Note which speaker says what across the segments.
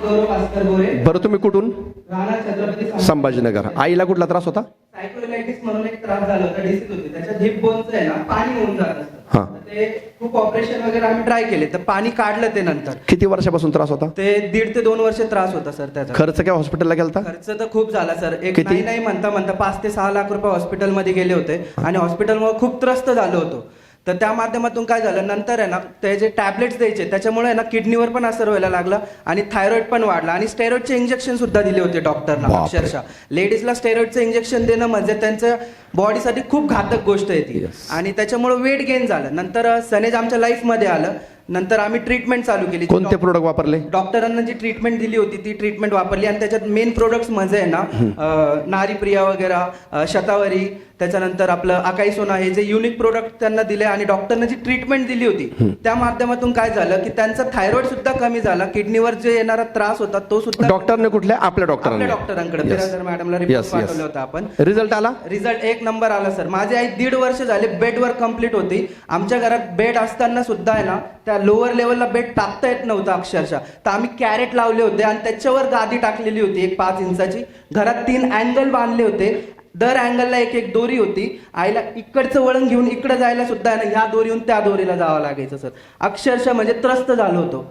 Speaker 1: गौरव भास्कर गोरे.
Speaker 2: बरं, तुम्ही कुठून?
Speaker 1: राहणार छत्रपती
Speaker 2: संभाजीनगर. आईला कुठला त्रास होता?
Speaker 1: सायकोलायटिस म्हणून एक त्रास झाला होता, डिसीज होती. त्याच्यात हिप बोनचं आहे ना पाणी होऊन जात असतं.
Speaker 2: हा.
Speaker 1: ते खूप ऑपरेशन वगैरे आम्ही ट्राय केले, तर पाणी काढलं ते नंतर.
Speaker 2: किती वर्षापासून त्रास होता?
Speaker 1: ते 1.5 ते 2 वर्ष त्रास होता सर त्याचा.
Speaker 2: खर्च काय हॉस्पिटलला गेलता?
Speaker 1: खर्च तर खूप झाला सर. एक
Speaker 2: किती?
Speaker 1: नाही म्हणता 5 ते 6 लाख रुपये हॉस्पिटलमध्ये गेले होते आणि हॉस्पिटलमुळे खूप त्रस्त झालो होतो. तर त्या माध्यमातून काय झालं, नंतर आहे ना ते जे टॅबलेट्स द्यायचे त्याच्यामुळे आहे ना किडनीवर पण असर व्हायला लागला आणि थायरॉइड पण वाढला आणि स्टेरॉइडचे इंजेक्शन सुद्धा दिले होते डॉक्टरना.
Speaker 2: बापरे.
Speaker 1: अक्षरशः लेडीजला स्टेरॉइडचं इंजेक्शन देणं म्हणजे त्यांच्या बॉडीसाठी खूप घातक गोष्ट आहे ती. आणि त्याच्यामुळे वेट गेन झालं. नंतर सनेज आमच्या लाईफमध्ये आलं. नंतर आम्ही ट्रीटमेंट चालू केली.
Speaker 2: कोणते प्रोडक्ट वापरले?
Speaker 1: डॉक्टरांना जी ट्रीटमेंट दिली होती ती ट्रीटमेंट वापरली आणि त्याच्यात मेन प्रोडक्ट्स म्हणजे आहे ना नारीप्रिया वगैरे, शतावरी, त्याच्यानंतर आपलं अकाई सोना, हे जे युनिक प्रोडक्ट त्यांना दिले आणि डॉक्टरने जी ट्रीटमेंट दिली होती त्या माध्यमातून काय झालं की त्यांचा थायरॉइड सुद्धा कमी झाला. किडनीवर जे येणारा त्रास होता तो सुद्धा.
Speaker 2: डॉक्टरने कुठल्या? आपल्या
Speaker 1: डॉक्टरांकडे
Speaker 2: डॉक्टरांकडे
Speaker 1: मॅडमला रिपोर्ट पाठवला होता आपण.
Speaker 2: रिझल्ट आला?
Speaker 1: रिझल्ट 1 नंबर आला सर. माझी आई 1.5 वर्ष झाले बेडवर कंप्लीट होती. आमच्या घरात बेड असताना सुद्धा आहे ना त्या लोअर लेवलला बेड टाकता येत नव्हता अक्षरशः. तर आम्ही कॅरेट लावले होते आणि त्याच्यावर गादी टाकलेली होती एक 5 इंचाची. घरात 3 अँगल बांधले होते. दर अँगलला एक दोरी होती. आईला इकडचं वळण घेऊन इकडे जायला सुद्धा आहे ना ह्या दोरीहून त्या दोरीला जावं लागायचं सर. अक्षरशः म्हणजे त्रस्त झालो होतो.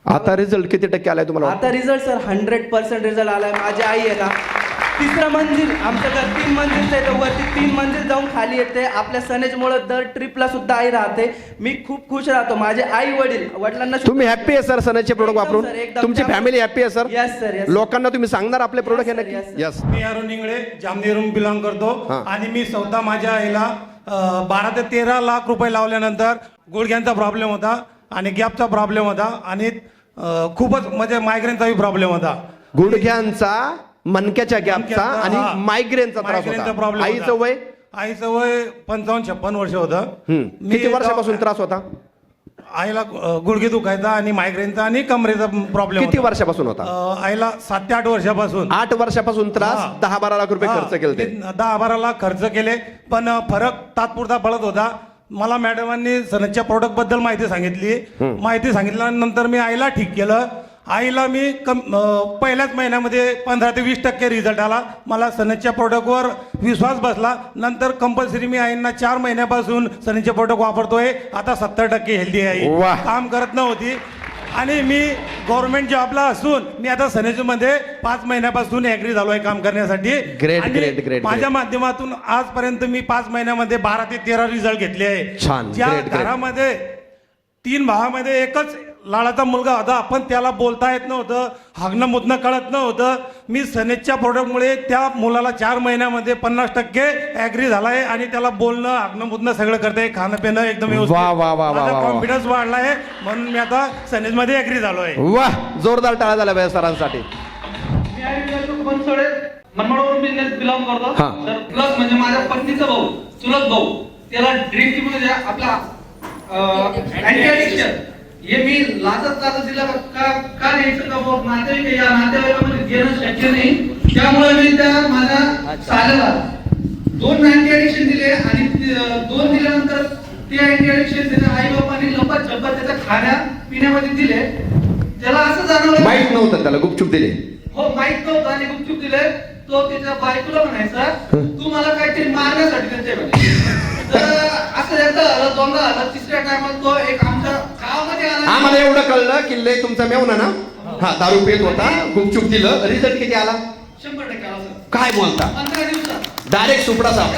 Speaker 2: आता रिझल्ट किती टक्के आलाय तुम्हाला?
Speaker 1: आता रिझल्ट सर 100% रिझल्ट आलाय. माझी आई आहे ना 3रं मंजिल, आमचं घर 3 मंजिलचं आहे, तर वरती 3 मंजिल जाऊन खाली येते. आपल्या सनेजमुळे दर ट्रिपला सुद्धा आई राहते. मी खूप खुश राहतो. माझे आई वडिलांना.
Speaker 2: तुम्ही हॅप्पी आहे सर सनेजचे प्रोडक्ट वापरून? तुमची फॅमिली हॅप्पी आहे सर?
Speaker 1: Yes sir.
Speaker 2: लोकांना तुम्ही सांगणार आपले प्रोडक्ट आहे नक्की? यस.
Speaker 3: मी अरुण इंगळे जामनेरून बिलॉंग करतो आणि मी स्वतः माझ्या आईला 12 ते 13 लाख रुपये लावल्यानंतर गुडघ्यांचा प्रॉब्लेम होता आणि गॅपचा प्रॉब्लेम होता आणि खूपच म्हणजे मायग्रेनचाही प्रॉब्लेम होता.
Speaker 2: गुडघ्यांचा, मणक्याच्या गॅपचा आणि मायग्रेनचा त्रास होता.
Speaker 3: प्रॉब्लेम.
Speaker 2: आईचं वय?
Speaker 3: आईचं वय 55-56 वर्ष होतं.
Speaker 2: किती वर्षापासून त्रास होता?
Speaker 3: आईला गुडघे दुखायचा आणि मायग्रेनचा आणि कमरेचा प्रॉब्लेम.
Speaker 2: किती वर्षापासून होता?
Speaker 3: आईला 7 ते 8 वर्षापासून.
Speaker 2: 8 वर्षापासून त्रास. 10-12 लाख रुपये खर्च केले.
Speaker 3: 10-12 लाख खर्च केले पण फरक तात्पुरता पडत होता. मला मॅडमांनी सनजच्या प्रोडक्ट बद्दल माहिती सांगितल्यानंतर मी आईला ठीक केलं. आईला मी पहिल्याच महिन्यामध्ये 15 ते 20% रिझल्ट आला. मला सनजच्या प्रोडक्टवर विश्वास बसला. नंतर कंपल्सरी मी आईंना 4 महिन्यापासून सनजचे प्रोडक्ट वापरतोय. आता 70% हेल्दी आहे. काम करत नव्हती आणि मी गव्हर्नमेंट जॉबला असून मी आता सनेजमध्ये 5 महिन्यापासून ऍग्री झालोय काम करण्यासाठी.
Speaker 2: ग्रेट.
Speaker 3: माझ्या माध्यमातून आजपर्यंत मी 5 महिन्यामध्ये 12 ते 13 रिझल्ट घेतले आहे.
Speaker 2: छान.
Speaker 3: ज्या घरामध्ये 3 भावामध्ये एकच लाडाचा मुलगा होता पण त्याला बोलता येत नव्हतं, हागणं मुदणं कळत नव्हतं. मी सनेजच्या प्रोडक्टमुळे त्या मुलाला 4 महिन्यामध्ये 50% ऍग्री झालाय आणि त्याला बोलणं, हागणं मुदणं सगळं करताय, खाणं पिणं एकदम व्यवस्थित. कॉन्फिडन्स वाढलाय म्हणून मी आता सनेजमध्ये ऍग्री झालोय.
Speaker 2: वाह, जोरदार टाळ्या झाल्या पाहिजे सरांसाठी.
Speaker 4: मनमाडवरून बिझनेस बिलॉंग करतो तर प्लस म्हणजे माझ्या पत्नीचा भाऊ, चुलत भाऊ, त्याला ड्रिंक म्हणजे आपला अँटी ॲडिक्शन हे मी लाजत दिला का घ्यायचं का नातेवाईक या नातेवाईकामध्ये घेणं शक्य नाही. त्यामुळे मी त्या माझ्या साल्याला 2 अँटी ॲडिक्शन दिले आणि 2 दिल्यानंतर ते अँटी ॲडिक्शन त्याच्या आई बापांनी लपत झपत त्याच्या खाण्या पिण्यामध्ये दिले. त्याला असं जाणवलं
Speaker 2: माहित नव्हतं, त्याला गुपचूप दिले.
Speaker 4: हो, माहित नव्हतं आणि गुपचूप दिले. तो त्याच्या बायकोला म्हणायचा तू मला काहीतरी मारण्यासाठी त्यांच्याकडे. तर असं एकदा आलं, दोनदा आलं, 3ऱ्या टायमाला तो एक आमच्या गावामध्ये आला.
Speaker 2: आम्हाला एवढं कळलं की लय तुमचा मेवना ना दारू पित होता, गुपचूप दिलं. रिझल्ट किती आला?
Speaker 4: 100% आला सर.
Speaker 2: काय बोलता?
Speaker 4: 15 दिवसात
Speaker 2: डायरेक्ट सुपडा साप.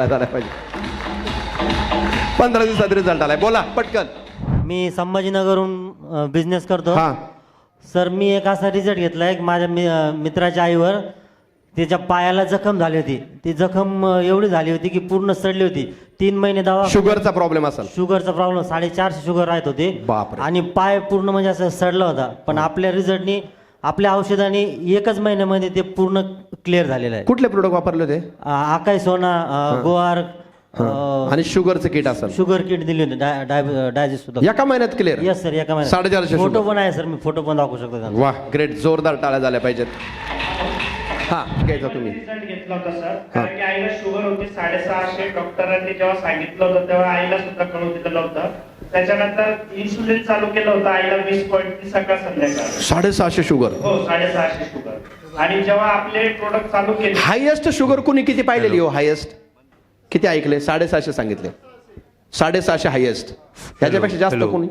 Speaker 2: झाला पाहिजे. 15 दिवसात रिझल्ट आलाय. बोला पटकन.
Speaker 5: मी संभाजीनगरहून बिझनेस करतो. सर मी एक असा रिझल्ट घेतला एक माझ्या मित्राच्या आईवर. त्याच्या पायाला जखम झाली होती. ती जखम एवढी झाली होती की पूर्ण सडली होती. 3 महिने दवा.
Speaker 2: शुगरचा प्रॉब्लेम असेल?
Speaker 5: शुगरचा प्रॉब्लेम 450 शुगर राहत होते.
Speaker 2: बापरे.
Speaker 5: आणि पाय पूर्ण म्हणजे असं सडला होता. पण आपल्या रिझल्टनी, आपल्या औषधाने 1च महिन्यामध्ये ते पूर्ण क्लिअर झालेलं आहे.
Speaker 2: कुठले प्रोडक्ट वापरले होते?
Speaker 5: अकाई सोना, गोवार
Speaker 2: आणि शुगरचं किट असेल?
Speaker 5: शुगर किट दिली होती. डायजेस्ट सुद्धा
Speaker 2: एका महिन्यात क्लिअर?
Speaker 5: यस सर, एका महिन्यात.
Speaker 2: 450
Speaker 5: फोटो पण आहे सर, मी फोटो पण दाखवू शकतो.
Speaker 2: वाह, ग्रेट. जोरदार टाळ्या झाल्या पाहिजेत. हा, घ्यायचा तुम्ही.
Speaker 6: रिझल्ट घेतला होता सर, कारण की आईला शुगर होती 650. डॉक्टरांनी जेव्हा सांगितलं होतं तेव्हा आईला सुद्धा कळू दिलेलं होतं. त्याच्यानंतर इन्सुलिन चालू केलं होतं आईला 20 पॉईंट सकाळ संध्याकाळ.
Speaker 2: 650 शुगर.
Speaker 6: हो 650 शुगर. आणि जेव्हा आपले प्रोडक्ट चालू केले,
Speaker 2: हायेस्ट शुगर कुणी किती पाहिलेली हो? हायेस्ट किती ऐकले? 650 सांगितले. 650 हायेस्ट. त्याच्यापेक्षा जास्त कोणी?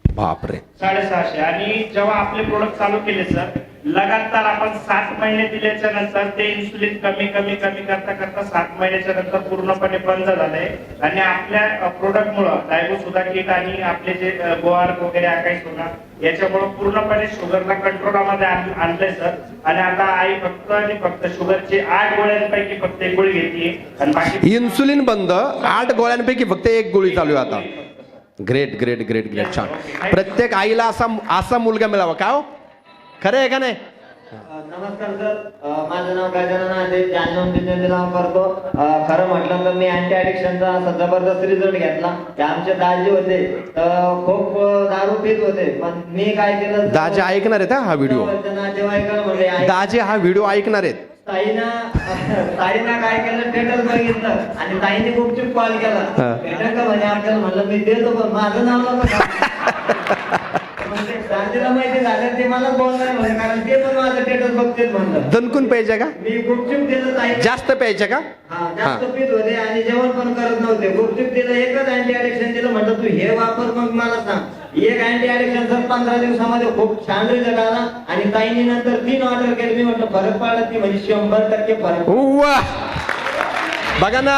Speaker 2: बापरे.
Speaker 6: 650. आणि जेव्हा आपले प्रोडक्ट चालू केले सर, लगातार आपण 7 महिने दिल्याच्या नंतर ते इन्सुलिन कमी कमी कमी करता करता 7 महिन्याच्या नंतर पूर्णपणे बंद झालंय. आणि आपल्या प्रोडक्ट मुळे डायबो सुद्धा किट आणि आपले जे गोआर वगैरे आकाश होणार याच्यामुळे पूर्णपणे शुगरला कंट्रोलमध्ये आणलंय सर. आणि आता आई फक्त आणि फक्त शुगरची 8 गोळ्यांपैकी फक्त 1 गोळी घेते आणि बाकी
Speaker 2: इन्सुलिन बंद, 8 गोळ्यांपैकी फक्त 1 गोळी चालू आहे आता. Great great great great. छान. प्रत्येक आईला असा मुलगा मिळावा का हो? खरं आहे का नाही?
Speaker 5: नमस्कार सर, माझं नाव गजानन आहे, जालना जिल्ह्याचे नाव करतो. खरं म्हटलं तर मी अँटी ॲडिक्शनचा जबरदस्त रिझल्ट घेतला. ते आमचे दाजी होते खूप दारू पित होते, पण मी काय केलं,
Speaker 2: दाजी ऐकणार आहेत हा व्हिडिओ. दाजी हा व्हिडिओ ऐकणार आहेत.
Speaker 5: ताईनं काय केलं, स्टेटस बघितलं आणि ताईने गुपचूप कॉल केला. भेटल का म्हणे आपल्याला? म्हणलं मी देतो, पण माझं नाव नको. दाजीला माहिती झालं ते मला बोलणार म्हणे, कारण ते पण माझं स्टेटस बघतेच म्हणलं.
Speaker 2: दणकून प्यायचे का?
Speaker 5: मी गुपचूप दिलं ताई.
Speaker 2: जास्त प्यायचे का?
Speaker 5: हा, जास्त पित होते आणि जेवण पण करत नव्हते. गुपचूप दिलं, एकच अँटी ॲडिक्शन दिलं. म्हटलं तू हे वापर, मग मला सांग. एक अँटी ॲडिक्शन सर 15 दिवसामध्ये खूप छान रिझल्ट आला. आणि ताईने नंतर 3 ऑर्डर केली. मी म्हटलं फरक पडला. ती म्हणजे 100% फरक.
Speaker 2: वा, बघा ना.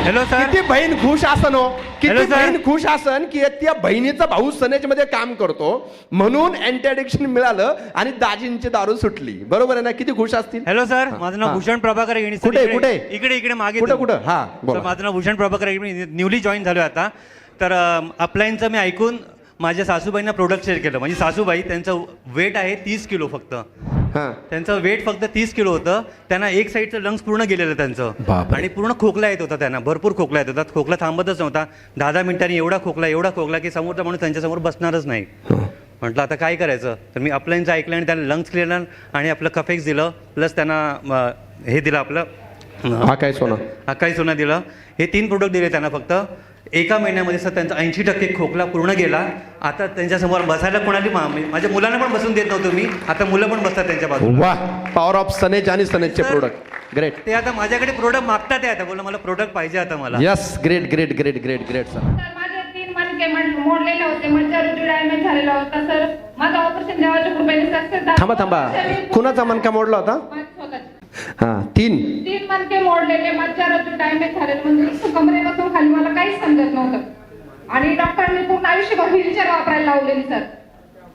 Speaker 3: Hello sir.
Speaker 2: किती बहीण खुश असन हो, किती
Speaker 3: Hello, sir.
Speaker 2: बहीण खुश असन की त्या बहिणीचा भाऊ सनेज मध्ये काम करतो म्हणून अँटी ॲडिक्शन मिळालं आणि दाजींची दारू सुटली. बरोबर आहे ना? किती खुश असतील.
Speaker 7: हॅलो सर, माझं नाव
Speaker 2: हा.
Speaker 7: भूषण प्रभाकर येणी.
Speaker 2: कुठे कुठे
Speaker 7: इकडे मागे
Speaker 2: कुठं कुठं? हा बोला.
Speaker 7: माझं नाव भूषण प्रभाकर येणी. न्यूली जॉईन झालोय आता. तर अपलाईनचं मी ऐकून माझ्या सासूबाईंना प्रोडक्ट शेअर केलं. म्हणजे सासूबाई, त्यांचं वेट आहे 30 किलो फक्त.
Speaker 2: हा.
Speaker 7: त्यांचं वेट फक्त 30 किलो होतं. त्यांना एक साईडचं लंग्स पूर्ण गेलेलं त्यांचं.
Speaker 2: बापरे.
Speaker 7: आणि पूर्ण खोकला येत होता त्यांना, भरपूर खोकला येत होता. खोकला थांबतच नव्हता. 10 मिनिटांनी एवढा खोकला की समोरचा माणूस त्यांच्यासमोर बसणारच नाही. म्हटलं आता काय करायचं, तर मी अपलाईनचं ऐकलं आणि त्यांना लंग्स क्लिअर आणि आपलं कफेक्स दिलं, प्लस त्यांना हे दिलं आपलं
Speaker 2: आकाई
Speaker 7: सोना दिलं. हे 3 प्रोडक्ट दिले त्यांना फक्त. एका महिन्यामध्ये सर त्यांचा 80% खोकला पूर्ण गेला. आता त्यांच्यासमोर बसायला कोणाली, माझ्या मुलांना पण बसून देत नव्हतो मी, आता मुलं पण बसतात त्यांच्या बाजूला.
Speaker 2: वा, पॉवर ऑफ सनेज आणि सनेजचे प्रोडक्ट. ग्रेट.
Speaker 7: ते आता माझ्याकडे प्रोडक्ट मागतात. ते आता बोललं मला प्रोडक्ट पाहिजे आता मला.
Speaker 2: Yes, great great great great great sir.
Speaker 8: माझे 3 मणके मोडलेले होते, मज्जारुटी डॅमेज झालेला होता सर. माझं ऑपरेशन देवाच्या कृपेने सक्सेस झालं.
Speaker 2: थांबा. कुणाचा मनका मोडला होता? हा, 3
Speaker 8: मणके मोडलेले, मज्जारुटी डॅमेज झालेले, म्हणजे कमरेपासून खाली मला काहीच समजत नव्हतं. आणि डॉक्टरांनी पूर्ण आयुष्यभर व्हीलचेअर वापरायला लावलेली सर.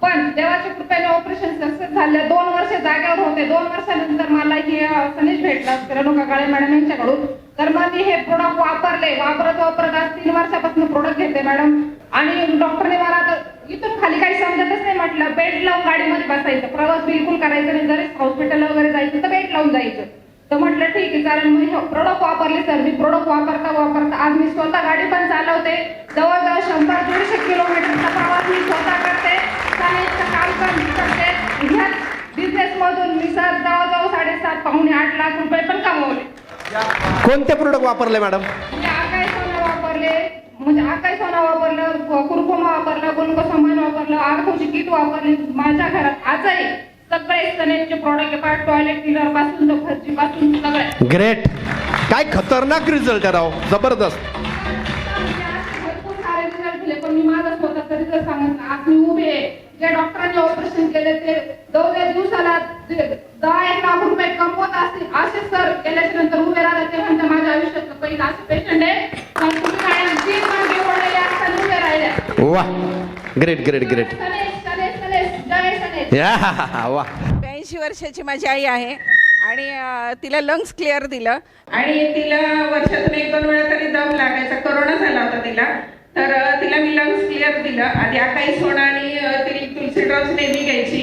Speaker 8: पण देवाच्या कृपेने ऑपरेशन सक्सेस झाले. 2 वर्ष जागेवर होते. 2 वर्षानंतर मला हे सनेज भेटला रेणुका काळे मॅडम यांच्याकडून. तर मग मी हे प्रोडक्ट वापरले. वापरत आज 3 वर्षापासून प्रोडक्ट घेते मॅडम. आणि डॉक्टरने मला आता इथून खाली काही समजतच नाही. म्हटलं बेड लावून गाडीमध्ये बसायचं, प्रवास बिलकुल करायचं नाही. जरी हॉस्पिटल वगैरे जायचं तर बेड लावून जायचं. तर म्हटलं ठीक आहे, कारण मी प्रोडक्ट वापरले सर. मी प्रोडक्ट वापरता आज मी स्वतः गाडी पण चालवते. जवळजवळ 100-150 किलोमीटरचा प्रवास मी स्वतः करते. काम पण करते. ह्याच बिझनेस मधून मी सर जवळजवळ 7.5-8 लाख रुपये पण कमवले.
Speaker 2: कोणते प्रोडक्ट वापरले मॅडम?
Speaker 8: म्हणजे आकाई सोना वापरले, म्हणजे आकाई सोना वापरलं, कुरकुमा वापरलं, गुलकोसमान वापरलं, आरखोची किट वापरली. माझ्या घरात आजही सगळे सनेजचे प्रोडक्ट आहे, टॉयलेट क्लिनर पासून तर फरची पासून सगळे.
Speaker 2: ग्रेट. काय खतरनाक रिझल्ट आहे राव, जबरदस्त.
Speaker 8: भरपूर सारे रिझल्ट दिले, पण मी माझा स्वतःचा रिझल्ट सांगत. आज मी उभे आहे. जे डॉक्टरांनी ऑपरेशन केले ते 2 दिवसाला 10-1 लाख रुपये कमवत असतील असे सर केल्याच्या नंतर उभे राहतात. ते म्हणतात माझ्या आयुष्यातलं पहिलं असे पेशंट आहे, पण तुम्ही काय 3 मणके मोडलेले असताना उभे राहिले.
Speaker 2: वा, ग्रेट ग्रेट ग्रेट.
Speaker 8: जय सनेज.
Speaker 2: वा.
Speaker 9: 82 वर्षाची माझी आई आहे आणि तिला लंग्स क्लिअर दिलं. आणि तिला वर्षातून 1-2 वेळा तरी दम लागायचा. कोरोना झाला होता तिला. तर तिला मी लंग्स क्लिअर दिलं. आधी आकाई सोना आणि तिला तुलसी ड्रॉप्स नेहमी घ्यायची,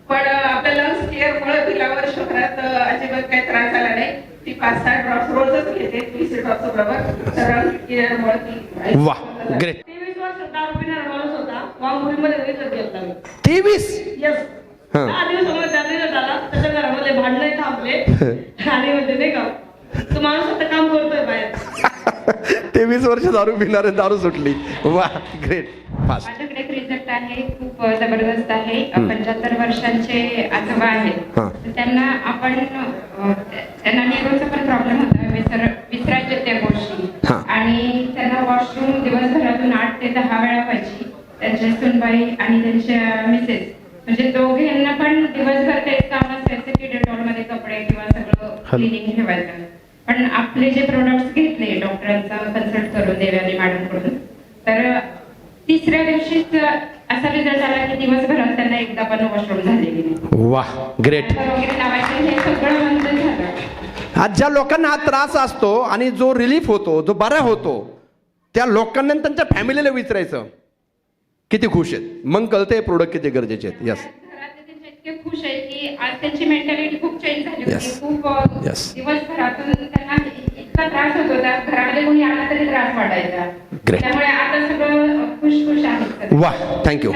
Speaker 9: पण आपल्या लंग्स क्लिअरमुळे तिला वर्षभरात अजिबात काही त्रास झाला नाही. ती 5-6 ड्रॉप्स रोजच घेते तुलसी ड्रॉप्स बरोबर. तर लंग्स क्लिअरमुळे ती.
Speaker 2: वा, ग्रेट.
Speaker 10: 23 वर्ष दारू पिणारा माणूस होता. मुंबईमध्ये रिझल्ट घेतला मी.
Speaker 2: 23?
Speaker 10: येस. 10 दिवसामध्ये त्या रिझल्ट आला. त्याच्या घरामध्ये भांडणं थांबले आणि म्हणजे नाही का, तो माणूस आता काम करतोय बाहेर.
Speaker 2: 23 वर्ष दारू पिणारे दारू सुटली. वा ग्रेट. फास्ट.
Speaker 8: माझ्याकडे एक रिझल्ट आहे, खूप जबरदस्त आहे. 75 वर्षांचे आजोबा आहेत.
Speaker 2: हां.
Speaker 8: तर त्यांना आपण त्यांना नेहरूचा पण प्रॉब्लेम होता, विसरायचे त्या गोष्टी.
Speaker 2: हां.
Speaker 8: आणि त्यांना वॉशरूम दिवसभरातून 8 ते 10 वेळा व्हायची. त्यांच्या सुनबाई आणि त्यांच्या मिसेस, म्हणजे दोघांना पण दिवसभर तेच काम असायचं की डेटॉल मध्ये कपडे किंवा सगळं क्लिनिंग ठेवायचं. पण आपले जे प्रोडक्ट्स घेतले डॉक्टरांचा कन्सल्ट करून देवयानी मॅडम कडून, तर तिसऱ्या दिवशीच असा रिझल्ट आला की दिवसभरात त्यांना एकदा पण वॉशरूम झालेली नाही.
Speaker 2: वा ग्रेट.
Speaker 8: वगैरे लावायचं हे सगळं बंद झालं.
Speaker 2: आज ज्या लोकांना हा त्रास असतो आणि जो रिलीफ होतो, जो बरा होतो, त्या लोकांना आणि त्यांच्या फॅमिलीला विचारायचं किती खुश आहेत, मग कळते प्रोडक्ट किती गरजेचे आहेत. यस.
Speaker 8: घरातले त्यांचे इतके खुश आहे की आज त्यांची मेंटॅलिटी खूप चेंज झाली होती.
Speaker 2: Yes.
Speaker 8: खूप
Speaker 2: Yes.
Speaker 8: दिवसभरातून त्यांना इतका त्रास होत होता, घरामध्ये कोणी आला तरी त्रास वाटायचा.
Speaker 2: Great.
Speaker 8: त्यामुळे आता सगळं खुश आहेत.
Speaker 2: वा thank you.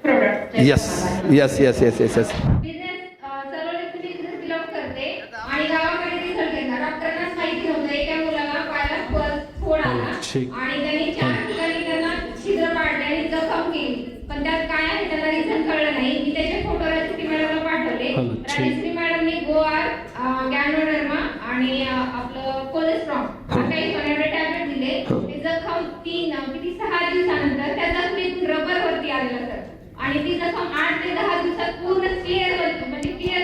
Speaker 8: Product
Speaker 2: yes yes yes yes yes yes.
Speaker 8: Business belong करते आणि गावाकडे रिझल्ट घेणार. डॉक्टरांना माहिती नव्हतं, एका मुलाला पायाला फोड आला आणि त्यांनी 4 ठिकाणी त्यांना छिद्र पाडले आणि जखम केली. पण त्यात काय आहे त्याला रिझल्ट कळलं नाही. मी त्याचे फोटो रेसिपी मॅडमला पाठवले. रेसिपी मॅडमने गोआर, गॅनोडर्मा आणि आपलं कोलेस्ट्रॉल काही सोन्याचे टॅबलेट दिले. ते जखम 6 दिवसानंतर त्या जखमीत रबर वरती आलेलं सर. आणि ती जखम 8 ते 10 दिवसात पूर्ण क्लिअर होती, म्हणजे क्लिअर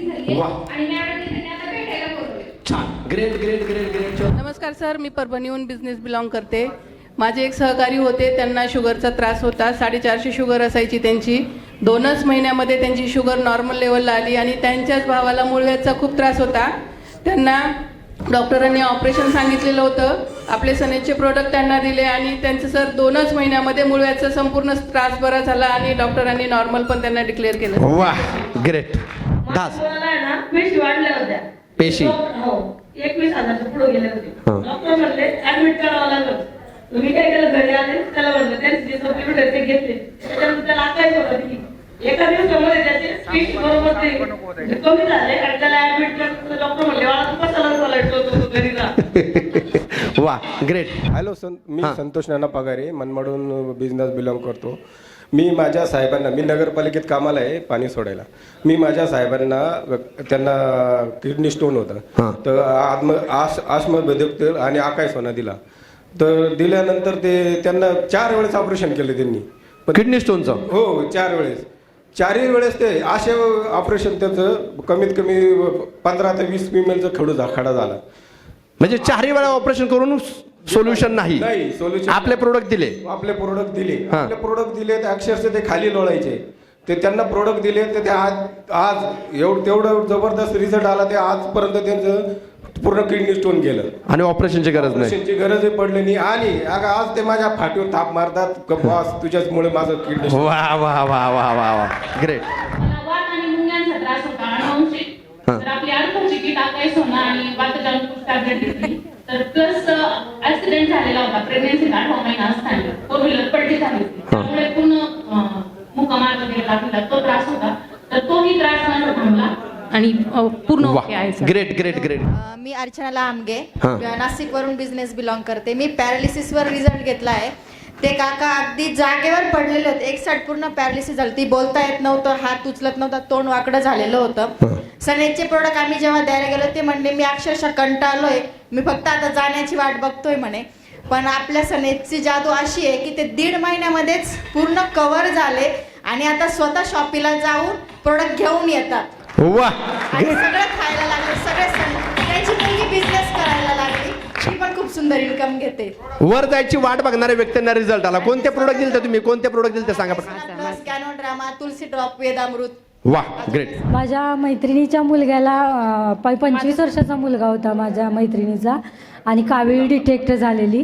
Speaker 8: झाली. आणि मॅडमने त्यांनी आता भेटायला बोलवले.
Speaker 2: छान. Great great great great.
Speaker 10: नमस्कार सर, मी परभणीहून बिझनेस बिलॉंग करते. माझे एक सहकारी होते, त्यांना शुगरचा त्रास होता. 450 शुगर असायची त्यांची. 2च महिन्यामध्ये त्यांची शुगर नॉर्मल लेवलला आली आणि त्यांच्याच भावाला मूळव्याधीचा खूप त्रास होता. त्यांना डॉक्टरांनी ऑपरेशन सांगितलेलं होतं. आपले सनेजचे प्रोडक्ट त्यांना दिले आणि त्यांचं सर 2च महिन्यामध्ये मूळव्याधीचा संपूर्ण त्रास बरा झाला आणि डॉक्टरांनी नॉर्मल पण त्यांना डिक्लेअर केलं.
Speaker 2: वा ग्रेट. दास.
Speaker 10: ना पेशी वाढल्या होत्या.
Speaker 2: पेशी.
Speaker 10: हो, 21,000 पुढे गेले होते.
Speaker 2: हा.
Speaker 10: डॉक्टर म्हणले ऍडमिट करावं लागलं. तुम्ही काय केलं, घरी आले त्याला म्हणलं त्यांचे जे सप्लिमेंट आहे ते घेतले. त्याच्यानंतर त्याला आकायचं होतं की एका दिवसामध्ये त्याचे स्पीड बरोबर ते कमी झाले आणि त्याला ऍडमिट केलं. डॉक्टर म्हणले बाळा तू कशाला चालायचं घरी जा.
Speaker 2: वा ग्रेट.
Speaker 11: हॅलो मी संतोष नाना पगारे, मनमाडून बिझनेस बिलॉंग करतो. मी माझ्या साहेबांना, मी नगरपालिकेत कामाला आहे पाणी सोडायला. मी माझ्या साहेबांना, त्यांना किडनी स्टोन होता, तर आश्मबेदक आणि आकाय सोना दिला. तर दिल्यानंतर ते त्यांना 4 वेळेस ऑपरेशन केलं त्यांनी.
Speaker 2: किडनी स्टोनचं?
Speaker 11: हो, 4 वेळेस. 4ही वेळेस ते असे ऑपरेशन त्याचं कमीत कमी 15 ते 20 मिलीचं खडा झाला.
Speaker 2: म्हणजे 4ही वेळा ऑपरेशन करून सोल्युशन नाही.
Speaker 11: सोल्युशन.
Speaker 2: आपले प्रोडक्ट दिले.
Speaker 11: आपले प्रोडक्ट दिले तर अक्षरशः ते खाली लोळायचे. ते त्यांना प्रोडक्ट दिले तर ते आज तेवढं जबरदस्त रिझल्ट आला. ते आजपर्यंत त्यांचं पूर्ण किडनी स्टोन गेलं आणि
Speaker 2: ऑपरेशनची गरज नाही.
Speaker 11: ऑपरेशनची गरजही पडली नाही. आणि आज ते माझ्या फाटीवर थाप मारतात, बॉस तुझ्याचमुळे माझं किडनी स्टोन.
Speaker 2: वा वा वा वा वा वा ग्रेट.
Speaker 10: वात आणि मुंग्यांचा त्रास होता अनुवंशिक. तर आपली अनुवंशिक किट आकाय सोना आणि वाताच्या टॅबलेट घेतली. तर प्लस ऍक्सिडेंट झालेला होता प्रेग्नन्सीत 8वा महिना असताना. 4 व्हीलर पलटी झाली होती, त्यामुळे पूर्ण मुका मार्ग गेला, तो त्रास होता. तर तोही त्रास माझा थांबला आणि पूर्ण ओके आहे.
Speaker 2: Great great great.
Speaker 12: मी अर्चना आमगे, नाशिक वरून बिझनेस बिलॉंग करते. मी पॅरालिसिसवर रिझल्ट घेतला आहे. ते काका अगदी जागेवर पडलेले होते. एक साईड पूर्ण पॅरालिसिस झाली, ती बोलता येत नव्हतं, हात उचलत नव्हता, तोंड वाकडं झालेलं होतं. सनेजचे प्रोडक्ट आम्ही जेव्हा द्यायला गेलो ते म्हणले मी अक्षरशः कंटाळलोय, मी फक्त आता जाण्याची वाट बघतोय म्हणे. पण आपल्या सनेजची जादू अशी आहे की ते 1.5 महिन्यामध्येच पूर्ण कव्हर झाले आणि आता स्वतः शॉपीला जाऊन प्रोडक्ट घेऊन येतात.
Speaker 2: वा.
Speaker 12: आणि सगळं खायला लागले. त्यांची मुलगी बिझनेस करायला लागली, ती पण खूप सुंदर इन्कम घेते.
Speaker 2: वर जायची वाट बघणाऱ्या व्यक्तींना रिझल्ट आला. कोणते प्रोडक्ट दिले तुम्ही? कोणते प्रोडक्ट दिले सांगा.
Speaker 12: कॅनोड्रामा, तुलसी ड्रॉप, वेदामृत.
Speaker 2: वा ग्रेट.
Speaker 13: माझ्या मैत्रिणीच्या मुलग्याला 25 वर्षाचा मुलगा होता माझ्या मैत्रिणीचा आणि कावीळ डिटेक्ट झालेली.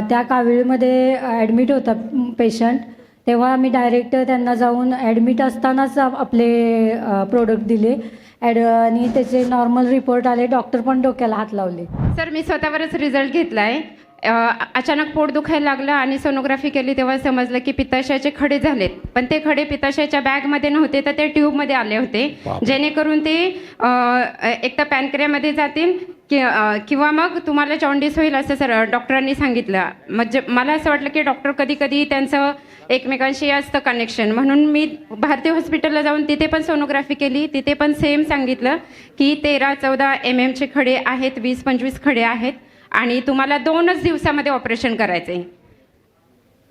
Speaker 13: त्या कावीळमध्ये ॲडमिट होता पेशंट. तेव्हा आम्ही डायरेक्ट त्यांना जाऊन ॲडमिट असतानाच आपले प्रोडक्ट दिले आणि त्याचे नॉर्मल रिपोर्ट आले. डॉक्टर पण डोक्याला हात लावले.
Speaker 8: सर मी स्वतःवरच रिझल्ट घेतला आहे. अचानक पोट दुखायला लागलं आणि सोनोग्राफी केली तेव्हा समजलं की पित्ताशयाचे खडे झालेत. पण ते खडे पित्ताशयाच्या बॅगमध्ये नव्हते तर ते ट्यूबमध्ये आले होते, जेणेकरून ते एक तर पॅनक्रियामध्ये जातील
Speaker 14: किंवा मग तुम्हाला जॉन्डिस होईल असं सर डॉक्टरांनी सांगितलं. म्हणजे मला असं वाटलं की डॉक्टर कधी कधी त्यांचं एकमेकांशी असतं कनेक्शन, म्हणून मी भारती हॉस्पिटलला जाऊन तिथे पण सोनोग्राफी केली. तिथे पण सेम सांगितलं की 13-14 MM खडे आहेत, 20-25 खडे आहेत आणि तुम्हाला 2च दिवसामध्ये ऑपरेशन करायचंय.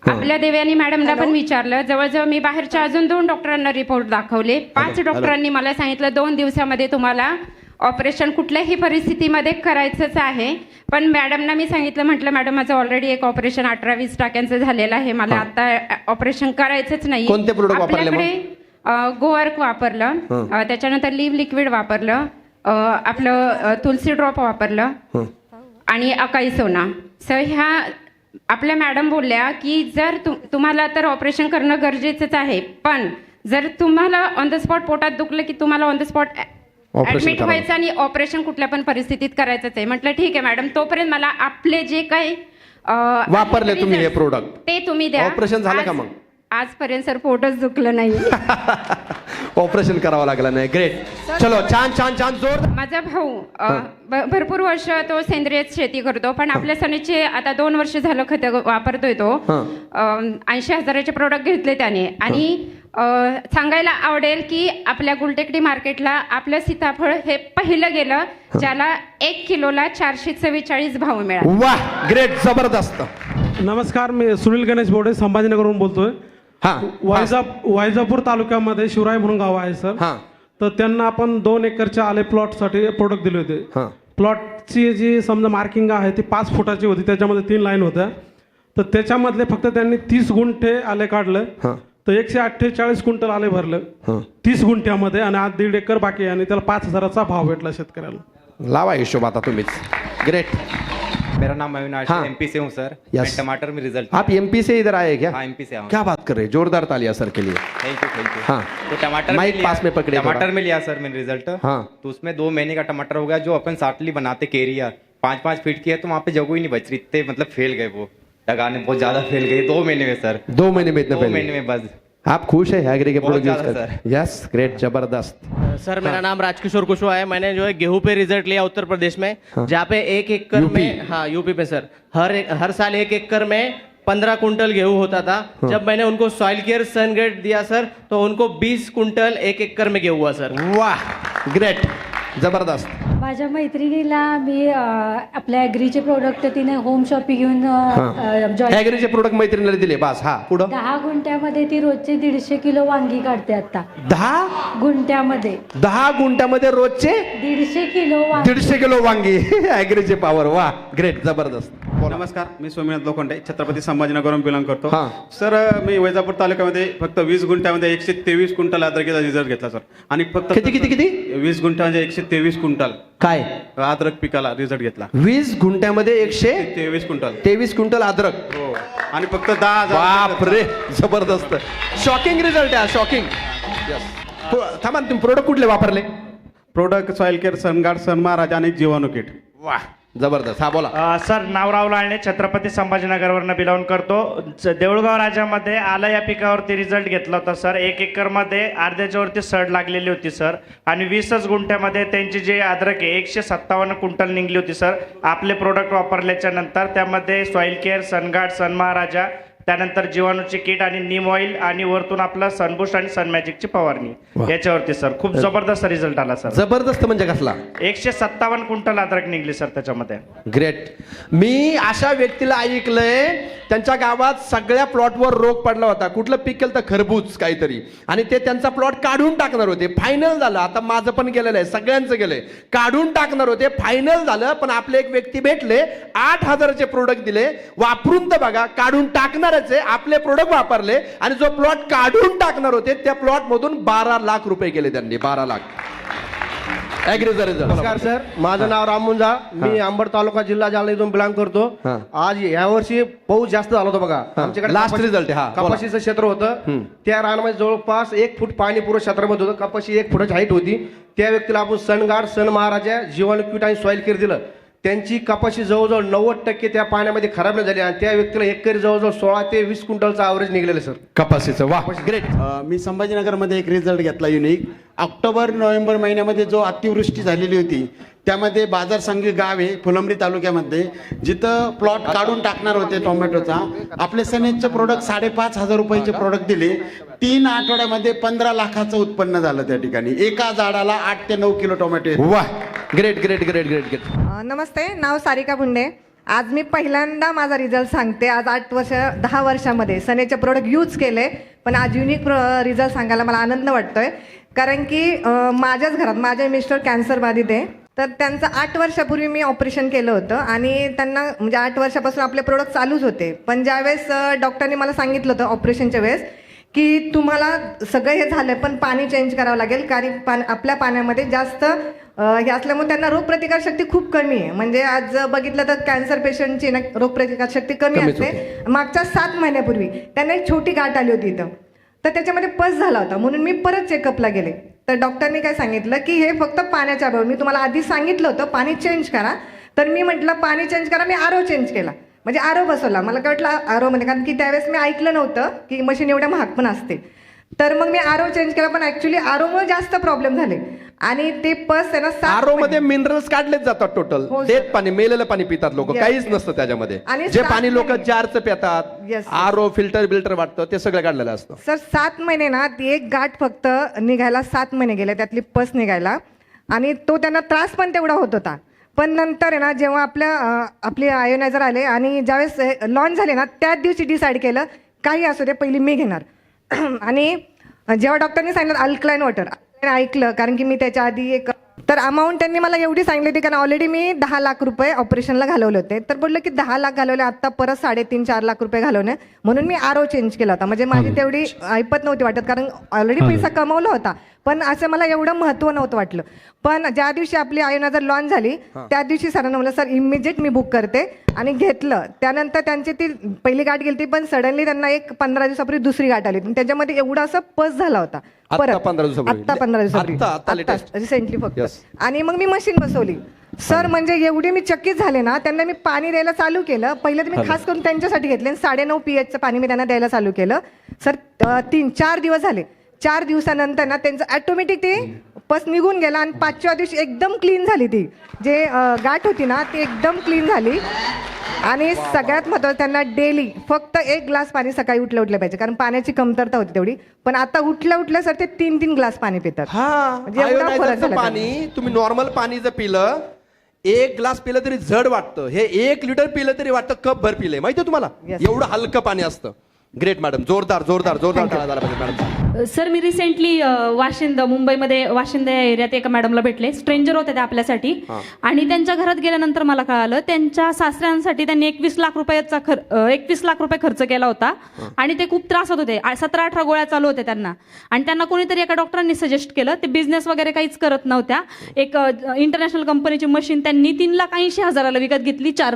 Speaker 14: आपल्या देवयानी मॅडमला पण विचारलं. जवळजवळ मी बाहेरच्या अजून 2 डॉक्टरांना रिपोर्ट दाखवले. 5 डॉक्टरांनी मला सांगितलं 2 दिवसामध्ये तुम्हाला ऑपरेशन कुठल्याही परिस्थितीमध्ये करायचंच आहे. पण मॅडमना मी सांगितलं, म्हटलं मॅडम माझं ऑलरेडी एक ऑपरेशन 18-20 टाक्यांचं झालेलं आहे, मला आता ऑपरेशन करायचंच नाही.
Speaker 2: कोणते प्रोडक्ट वापरले मग?
Speaker 14: आपल्याकडे गोवर्क वापरलं, त्याच्यानंतर लिव्ह लिक्विड वापरलं, आपलं तुलसी ड्रॉप वापरलं आणि अकाई सोना. सर ह्या आपल्या मॅडम बोलल्या की जर तुम्हाला तर ऑपरेशन करणं गरजेचंच आहे, पण जर तुम्हाला ऑन द स्पॉट पोटात दुखलं की तुम्हाला ऑन द स्पॉट ऍडमिट व्हायचं आणि ऑपरेशन कुठल्या पण परिस्थितीत करायचंच आहे. म्हटलं ठीक आहे मॅडम, तोपर्यंत मला आपले जे काही
Speaker 2: वापरले तुम्ही हे प्रोडक्ट
Speaker 14: ते तुम्ही द्या.
Speaker 2: ऑपरेशन झालं का मग?
Speaker 14: आजपर्यंत सर पोटच दुखलं नाही.
Speaker 2: ऑपरेशन करावं लागलं नाही. ग्रेट. चलो छान छान छान जोर.
Speaker 14: माझा भाऊ भरपूर वर्ष तो सेंद्रिय शेती करतो, पण आपल्या सनीचे आता 2 वर्ष झालं खत वापरतोय तो. 80,000चे प्रोडक्ट घेतले त्याने आणि सांगायला आवडेल की आपल्या गुलटेकडी मार्केटला आपलं सीताफळ हे पहिलं गेलं ज्याला 1 किलोला 444 भाव मिळाला.
Speaker 2: वाह ग्रेट, जबरदस्त.
Speaker 15: नमस्कार, मी सुनील गणेश बोडे संभाजीनगरहून बोलतोय. वैजापूर तालुक्यामध्ये शिवराय म्हणून गाव आहे सर. तर त्यांना आपण 2 एकरच्या आले प्लॉटसाठी प्रोडक्ट दिले होते. प्लॉटची जी समजा मार्किंग आहे ती 5 फुटाची होती, त्याच्यामध्ये 3 लाईन होत्या. तर त्याच्यामधले फक्त त्यांनी 30 गुंठे आले काढले, तर 148 क्विंटल आले भरले 30 गुंठ्यामध्ये, आणि आज 1.5 एकर बाकी आहे आणि त्याला 5,000चा भाव भेटला शेतकऱ्याला.
Speaker 2: लावा हिशोब आता तुम्हीच. ग्रेट.
Speaker 16: मेरा नाम अविनाश है, MP से हूँ सर. मैं टमाटर में रिजल्ट.
Speaker 2: आप MP से इधर आए क्या?
Speaker 16: हाँ, MP से आऊँ.
Speaker 2: क्या बात कर रहे हैं, जोरदार तालियां सर के लिए.
Speaker 16: Thank you.
Speaker 2: हाँ,
Speaker 16: तो टमाटर
Speaker 2: माइक पास में पकड़े.
Speaker 16: टमाटर में लिया सर मैंने रिजल्ट.
Speaker 2: हाँ,
Speaker 16: तो उसमें 2 महीने का टमाटर हो गया. जो अपन साटली बनाते केरिया 5-5 फीट की है, तो वहाँ पे जगह ही नहीं बच रही, इतने मतलब फेल गए, वो लगाने बहुत ज्यादा फेल गए 2 महीने में सर.
Speaker 2: 2 महीने में इतने
Speaker 16: 2 महीने में बस.
Speaker 2: आप खुश है एग्री के प्रोडक्ट यूज
Speaker 16: ज्यादा
Speaker 2: कर? यस, ग्रेट, जबरदस्त.
Speaker 17: सर मेरा नाम राजकिशोर कुशवाहा है. मैंने जो है गेहूं पे रिजल्ट लिया उत्तर प्रदेश में, जहाँ पे 1 एकड़ में, हाँ यूपी पे सर, हर साल 1 एकड़ में 15 कुंटल गेहूं होता था. जब मैंने उनको सॉइल केयर सनग्रेड दिया सर, तो उनको 20 कुंटल 1 एकड़ में गेहूं हुआ सर.
Speaker 2: वाह ग्रेट, जबरदस्त.
Speaker 13: माझ्या मैत्रिणीला मी आपल्या ॲग्रीचे प्रोडक्ट तिने होम शॉपिंग घेऊन
Speaker 2: ॲग्रीचे प्रोडक्ट मैत्रिणीला दिले बस. हा पुढं.
Speaker 13: 10 गुंठ्यामध्ये ती रोजचे 150 किलो वांगी काढते आता.
Speaker 2: 10
Speaker 13: गुंठ्यामध्ये
Speaker 2: 10 गुंठ्यामध्ये रोजचे
Speaker 13: 150 किलो
Speaker 2: 150 किलो वांगी. ॲग्रीचे पॉवर. वा ग्रेट, जबरदस्त.
Speaker 18: नमस्कार, मी सोमनाथ लोखंडे, छत्रपती संभाजीनगरहून बिलॉंग करतो. सर मी वैजापूर तालुक्यामध्ये फक्त 20 गुंठ्यामध्ये 123 क्विंटल अद्रकीचा रिझल्ट घेतला सर. आणि फक्त
Speaker 2: किती
Speaker 18: 20 गुंठ्यामध्ये 123 क्विंटल
Speaker 2: काय
Speaker 18: अद्रक पिकाला रिझल्ट घेतला.
Speaker 2: 20 गुंठ्यामध्ये
Speaker 18: 123 क्विंटल
Speaker 2: 23 क्विंटल अद्रक.
Speaker 18: हो, आणि फक्त 10,000.
Speaker 2: बापरे, जबरदस्त, शॉकिंग रिझल्ट आहे, शॉकिंग. थांबा, तुम्ही प्रोडक्ट कुठले वापरले?
Speaker 18: प्रोडक्ट सॉइल केअर, सनगार्ड, सन महाराजा आणि जीवाणू किट.
Speaker 2: वाह, जबरदस्त. हा बोला.
Speaker 6: सर नावराव लाळणे, छत्रपती संभाजीनगरवरनं बिलॉंग करतो. देऊळगाव राजामध्ये आलं या पिकावरती रिझल्ट घेतला होता सर. 1 एकरमध्ये अर्ध्याच्या वरती सड लागलेली होती सर, आणि 20च गुंठ्यामध्ये त्यांची जी अद्रक आहे 157 क्विंटल निघली होती सर. आपले प्रोडक्ट वापरल्याच्या नंतर त्यामध्ये सॉइल केअर, सनगार्ड, सन महाराजा, त्यानंतर जीवाणूची किट आणि नीम ऑइल, आणि वरतून आपला सनबूस्ट आणि सन मॅजिकची फवारणी याच्यावरती सर. खूप जबरदस्त रिझल्ट आला सर.
Speaker 2: जबरदस्त म्हणजे कसला?
Speaker 6: 157 क्विंटल अद्रक निघली सर त्याच्यामध्ये.
Speaker 2: ग्रेट. मी अशा व्यक्तीला ऐकलंय त्यांच्या गावात सगळ्या प्लॉटवर रोग पडला होता. कुठलं पीक केलं तर खरबूज काहीतरी, आणि ते त्यांचा प्लॉट काढून टाकणार होते. फायनल झालं. आता माझं पण गेलेलं आहे, सगळ्यांचं गेलंय. काढून टाकणार होते, फायनल झालं. पण आपले एक व्यक्ती भेटले, 8,000चे प्रोडक्ट दिले. वापरून तर बघा, काढून टाकणार आपले प्रोडक्ट वापरले, आणि जो प्लॉट काढून टाकणार होते त्या प्लॉट मधून 12 लाख रुपये गेले त्यांनी. 12 लाख.
Speaker 19: नमस्कार सर, माझं नाव राम मुंजा. मी अंबड तालुका जिल्हा जालना इथून बिलॉंग करतो. आज यावर्षी पाऊस जास्त झाला होता बघा. आमच्याकडे
Speaker 2: लास्ट रिझल्ट
Speaker 19: कपाशीचं क्षेत्र होतं. त्या रानामध्ये जवळपास 1 फूट पाणी पूर्ण क्षेत्रामध्ये होतं. कपाशी 1 फुटाची हाईट होती. त्या व्यक्तीला आपण सनगार्ड, सन महाराजा, जीवाणू किट आणि सॉइल केअर दिलं. त्यांची कपाशी जवळजवळ 90% त्या पाण्यामध्ये खराब नाही झाली, आणि त्या व्यक्तीला एकरी जवळजवळ 16 ते 20 क्विंटलचा ॲव्हरेज निघलेलं सर
Speaker 2: कपाशीचं. वाह ग्रेट.
Speaker 20: मी संभाजीनगरमध्ये एक रिझल्ट घेतला युनिक. ऑक्टोबर नोव्हेंबर महिन्यामध्ये जो अतिवृष्टी झालेली होती त्यामध्ये बाजारसंगी गाव आहे फुलंब्री तालुक्यामध्ये, जिथं प्लॉट काढून टाकणार होते टोमॅटोचा. आपले सनेजचे प्रोडक्ट 5,500 रुपयाचे प्रोडक्ट दिले. 3 आठवड्यामध्ये 15 लाखाचं उत्पन्न झालं त्या ठिकाणी. एका झाडाला 8 ते 9 किलो टोमॅटो.
Speaker 2: वा, great great great great great.
Speaker 21: नमस्ते, नाव सारिका बुंडे. आज मी पहिल्यांदा माझा रिझल्ट सांगते. आज 10 वर्षामध्ये सनेचे प्रोडक्ट यूज केले, पण आज युनिक रिझल्ट सांगायला मला आनंद वाटतोय. कारण की माझ्याच घरात माझे मिस्टर कॅन्सर बाधित आहे. तर त्यांचं 8 वर्षापूर्वी मी ऑपरेशन केलं होतं आणि त्यांना म्हणजे 8 वर्षापासून आपले प्रोडक्ट चालूच होते. पण ज्यावेळेस डॉक्टरने मला सांगितलं होतं ऑपरेशनच्या वेळेस की तुम्हाला सगळं हे झालं पण पाणी चेंज करावं लागेल, कारण आपल्या पाण्यामध्ये जास्त हे असल्यामुळे त्यांना रोगप्रतिकारशक्ती खूप कमी आहे. म्हणजे आज बघितलं तर कॅन्सर पेशंटची ना रोगप्रतिकारशक्ती कमी असते. मागच्या 7 महिन्यापूर्वी त्यांना एक छोटी गाठ आली होती इथं, तर त्याच्यामध्ये पस झाला होता. म्हणून मी परत चेकअपला गेले. तर डॉक्टरने काय सांगितलं की हे फक्त पाण्याच्या अभावी, मी तुम्हाला आधी सांगितलं होतं पाणी चेंज करा. तर मी म्हटलं पाणी चेंज करा, मी आरो चेंज केला, म्हणजे आरो बसवला. मला काय वाटलं आरो मध्ये, कारण की त्यावेळेस मी ऐकलं नव्हतं की मशीन एवढ्या महाग पण असते. तर मग मी आरो चेंज केला, पण ऍक्च्युली आरोमुळे जास्त प्रॉब्लेम झाले आणि ते पस आहे ना
Speaker 2: आरो मध्ये मिनरल्स काढलेच जातात टोटल. डेट पाणी, मेलेलं पाणी पितात लोक, काहीच नसतं त्याच्यामध्ये. जे पाणी लोक जारचं पितात, आरो फिल्टर वाटतं, ते सगळं काढलेलं असतं.
Speaker 21: सर 7 महिने ना ती एक गाठ फक्त निघायला 7 महिने गेले, त्यातली पस निघायला. आणि तो त्यांना त्रास पण तेवढा होत होता. पण नंतर आहे ना जेव्हा आपले आयोनायझर आले आणि ज्यावेळेस लॉन्च झाले ना त्याच दिवशी डिसाईड केलं काही असू दे पहिली मी घेणार. आणि जेव्हा डॉक्टरने सांगितलं अल्कलाईन वॉटर ऐकलं, कारण की मी त्याच्या आधी तर अमाऊंट त्यांनी मला एवढी सांगितली होती, कारण ऑलरेडी मी 10 लाख रुपये ऑपरेशनला घालवले होते. तर बोललं की 10 लाख घालवले, आता परत 3.5-4 लाख रुपये घालवणे, म्हणून मी आरो चेंज केला होता. म्हणजे माझी तेवढी ऐपत नव्हती वाटत, कारण ऑलरेडी पैसा कमवला होता, पण असं मला एवढं महत्त्व नव्हतं वाटलं. पण ज्या दिवशी आपली आयोनायझर लॉन्च झाली त्या दिवशी सरांना म्हणलं सर इमिजिएट मी बुक करते, आणि घेतलं. त्यानंतर त्यांची ती पहिली गाठ गेली, पण सडनली त्यांना एक 15 दिवसापूर्वी दुसरी गाठ आली. त्याच्यामध्ये एवढा असं पस झाला होता परत 15 दिवसापूर्वी रिसेंटली फक्त. आणि मग मी मशीन बसवली सर. म्हणजे एवढी मी चकित झाले ना, त्यांना मी पाणी द्यायला चालू केलं. पहिलं तर मी खास करून त्यांच्यासाठी घेतले, 9.5 pH पाणी मी त्यांना द्यायला चालू केलं सर. 3-4 दिवस झाले. 4 दिवसानंतर ना त्यांचं ऑटोमॅटिक ते पस निघून गेला आणि 5व्या दिवशी एकदम क्लीन झाली. ती जे गाठ होती ना ती एकदम क्लीन झाली. आणि सगळ्यात महत्त्वाचं त्यांना डेली फक्त 1 ग्लास पाणी सकाळी उठलं पाहिजे, कारण पाण्याची कमतरता होती तेवढी. पण आता उठल्या सर ते 3-3 ग्लास पाणी पितात. म्हणजे एवढा फरक झाला.
Speaker 2: पाणी तुम्ही नॉर्मल पाणी जर पिलं, 1 ग्लास पिलं तरी जड वाटतं, हे 1 लिटर पिलं तरी वाटतं कप भर पिलंय. माहितीये तुम्हाला, एवढं हलकं पाणी असतं. ग्रेट मॅडम, जोरदार जोरदार जोरदार टाळा झाला पाहिजे मॅडम.
Speaker 22: सर मी रिसेंटली मुंबईमध्ये वाशिंद या एरियात एका मॅडमला भेटले. स्ट्रेंजर होते ते आपल्यासाठी, आणि त्यांच्या घरात गेल्यानंतर मला कळालं त्यांच्या सासऱ्यांसाठी त्यांनी 21 लाख रुपये खर्च केला होता. आणि ते खूप त्रासात होते. 17-18 गोळ्या चालू होत्या त्यांना. आणि त्यांना कोणीतरी एका डॉक्टरांनी सजेस्ट केलं. ते बिझनेस वगैरे काहीच करत नव्हत्या. एक इंटरनॅशनल कंपनीची मशीन त्यांनी 3,80,000ला विकत घेतली, 4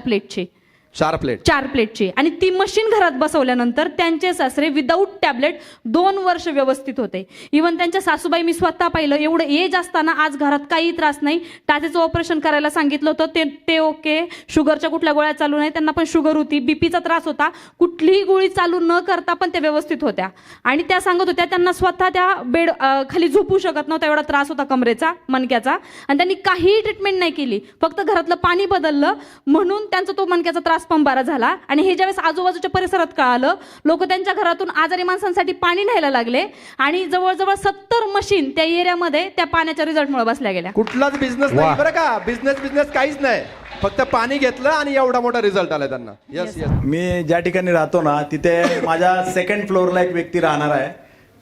Speaker 22: प्लेटची. आणि ती मशीन घरात बसवल्यानंतर त्यांचे सासरे विदाऊट टॅबलेट 2 वर्ष व्यवस्थित होते. इव्हन त्यांच्या सासूबाई मी स्वतः पाहिलं, एवढं एज असताना आज घरात काही त्रास नाही. टाचेचं ऑपरेशन करायला सांगितलं होतं ते ओके. शुगरच्या कुठल्या गोळ्या चालू नाही, त्यांना पण शुगर होती, बीपीचा त्रास होता, कुठलीही गोळी चालू न करता पण त्या व्यवस्थित होत्या. आणि त्या सांगत होत्या त्यांना स्वतः त्या बेड खाली झोपू शकत नव्हता, एवढा त्रास होता कमरेचा, मणक्याचा. आणि त्यांनी काहीही ट्रीटमेंट नाही केली, फक्त घरातलं पाणी बदललं म्हणून त्यांचा तो मणक्याचा त्रास पण बरा झाला. आणि हे ज्यावेळेस आजूबाजूच्या परिसरात कळालं, लोक त्यांच्या घरातून आजारी माणसांसाठी पाणी न्यायला लागले. आणि जवळजवळ 70 मशीन त्या एरियामध्ये त्या पाण्याच्या रिझल्टमुळे बसल्या गेल्या.
Speaker 2: कुठलाच बिझनेस नाही बरं का, बिझनेस काहीच नाही, फक्त पाणी घेतलं आणि एवढा मोठा रिझल्ट आला त्यांना. यस.
Speaker 23: मी ज्या ठिकाणी राहतो ना तिथे माझ्या 2nd फ्लोअरला एक व्यक्ती राहणार आहे.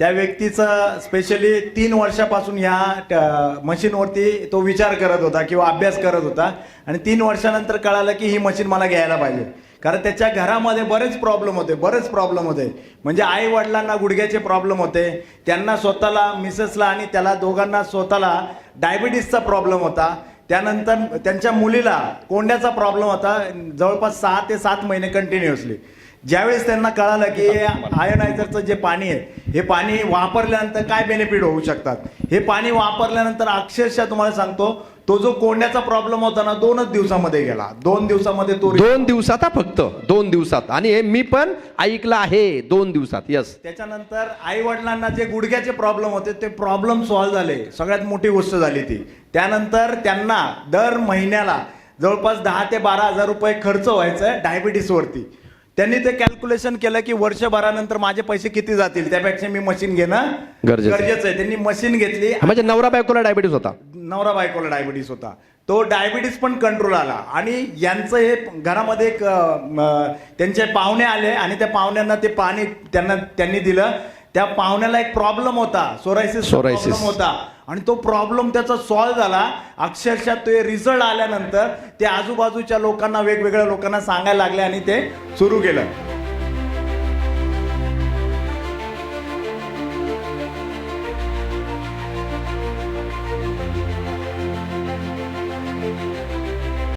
Speaker 23: त्या व्यक्तीचं स्पेशली 3 वर्षापासून ह्या मशीनवरती तो विचार करत होता किंवा अभ्यास करत होता. आणि 3 वर्षानंतर कळालं की ही मशीन मला घ्यायला पाहिजे, कारण त्याच्या घरामध्ये बरेच प्रॉब्लेम होते. म्हणजे आई वडिलांना गुडघ्याचे प्रॉब्लेम होते, त्यांना स्वतःला, मिसेसला आणि त्याला दोघांना स्वतःला डायबिटीसचा प्रॉब्लेम होता. त्यानंतर त्यांच्या मुलीला कोंड्याचा प्रॉब्लेम होता, जवळपास 6 ते 7 महिने कंटिन्युअसली. ज्यावेळेस त्यांना कळालं की आयोनायझरचं जे पाणी आहे, हे पाणी वापरल्यानंतर काय बेनिफिट होऊ शकतात, हे पाणी वापरल्यानंतर अक्षरशः तुम्हाला सांगतो तो जो कोंड्याचा प्रॉब्लेम होता ना 2च दिवसामध्ये गेला. 2 दिवसामध्ये तो
Speaker 2: 2 दिवसात हा, फक्त 2 दिवसात. आणि हे मी पण ऐकलं आहे 2 दिवसात. यस.
Speaker 23: त्याच्यानंतर आई वडिलांना जे गुडघ्याचे प्रॉब्लेम होते ते प्रॉब्लेम सॉल्व्ह झाले. सगळ्यात मोठी गोष्ट झाली ती. त्यानंतर त्यांना दर महिन्याला जवळपास 10 ते 12 हजार रुपये खर्च व्हायचा डायबिटीसवरती. त्यांनी ते कॅल्क्युलेशन केलं की वर्षभरानंतर माझे पैसे किती जातील, त्यापेक्षा मी मशीन घेणं गरजेचं आहे. त्यांनी मशीन घेतली.
Speaker 2: म्हणजे नवरा बायकोला डायबिटीस होता.
Speaker 23: नवरा बायकोला डायबिटीस होता. तो डायबिटीस पण कंट्रोल आला. आणि यांचं हे घरामध्ये एक त्यांचे पाहुणे आले आणि त्या पाहुण्यांना ते पाणी त्यांनी दिलं. त्या पाहुण्याला एक प्रॉब्लेम होता, सोरायसिस प्रॉब्लेम होता. आणि तो प्रॉब्लेम त्याचा सॉल्व्ह झाला. अक्षरशः तो रिझल्ट आल्यानंतर ते आजूबाजूच्या लोकांना, वेगवेगळ्या लोकांना सांगायला लागले आणि ते सुरू केलं.